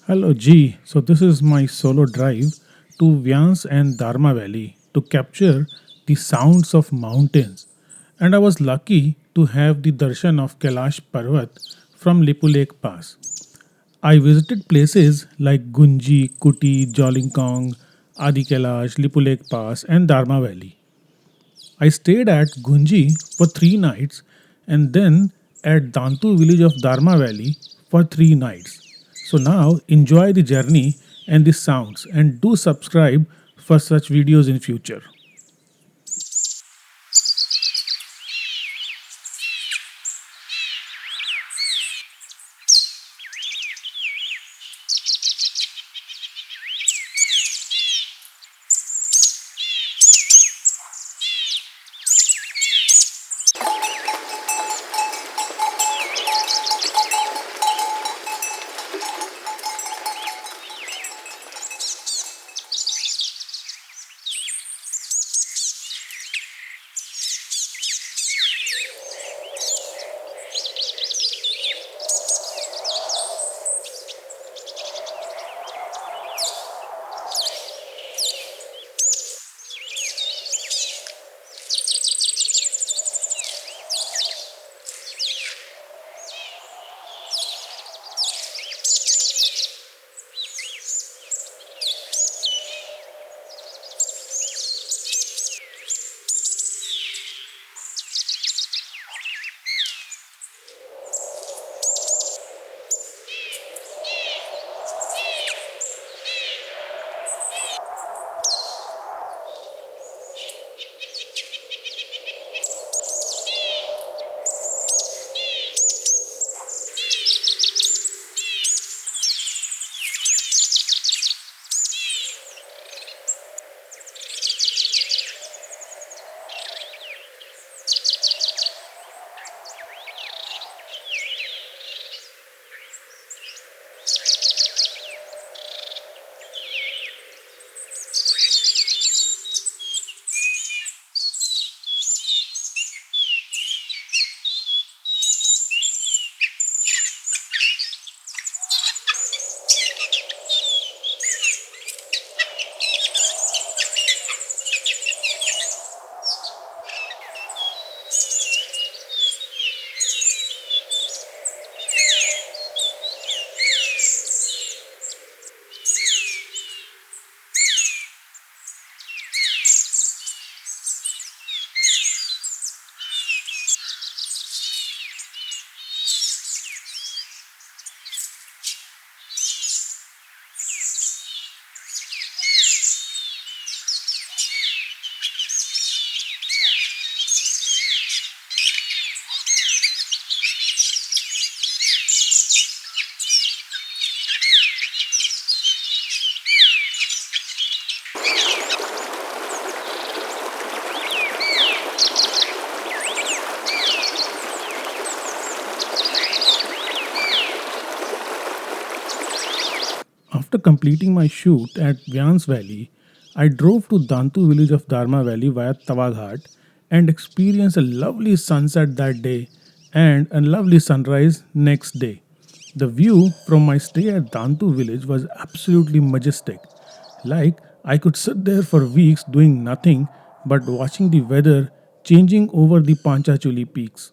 Hello G. So this is my solo drive to Vyans and Darma Valley to capture the sounds of mountains. And I was lucky to have the darshan of Kailash Parvat from Lipulekh Pass. I visited places like Gunji, Kuti, Jolingkong, Adi Kailash, Lipulekh Pass and Dharma Valley. I stayed at Gunji for 3 nights and then at Dantu village of Dharma Valley for 3 nights. So now enjoy the journey and the sounds and do subscribe for such videos in future. After completing my shoot at Vyans Valley, I drove to Dantu village of Dharma Valley via Lohaghat and experienced a lovely sunset that day and a lovely sunrise next day. The view from my stay at Dantu village was absolutely majestic. Like I could sit there for weeks doing nothing but watching the weather changing over the Panchachuli peaks.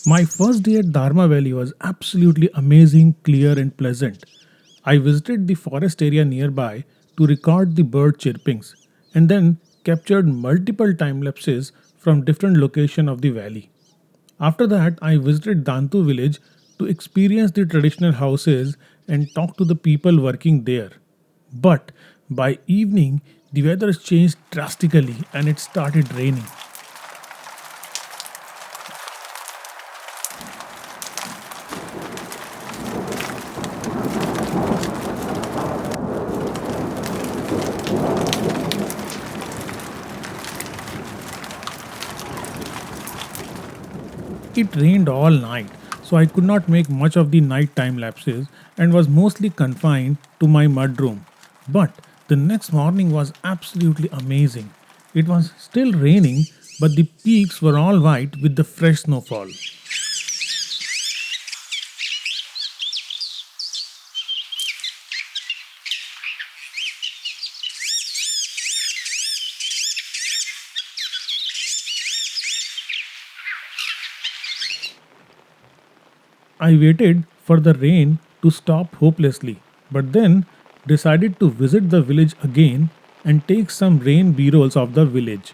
My first day at Dharma Valley was absolutely amazing, clear, and pleasant. I visited the forest area nearby to record the bird chirpings and then captured multiple time lapses from different locations of the valley. After that, I visited Dantu village to experience the traditional houses and talk to the people working there. But by evening, the weather changed drastically and it started raining. It rained all night, so I could not make much of the night time lapses and was mostly confined to my mudroom. But the next morning was absolutely amazing. It was still raining, but the peaks were all white with the fresh snowfall. I waited for the rain to stop hopelessly, but then decided to visit the village again and take some rain b rolls of the village.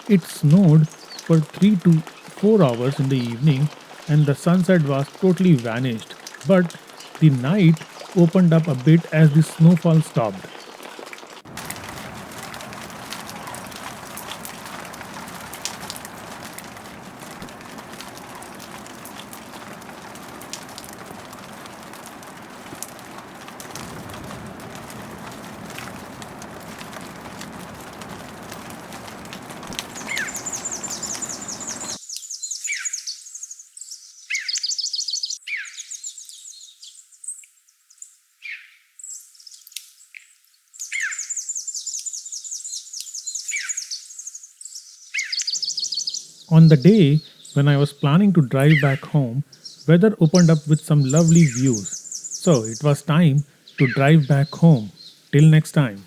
It snowed for 3 to 4 hours in the evening and the sunset was totally vanished, but the night opened up a bit as the snowfall stopped. On the day when I was planning to drive back home, weather opened up with some lovely views. So it was time to drive back home. Till next time.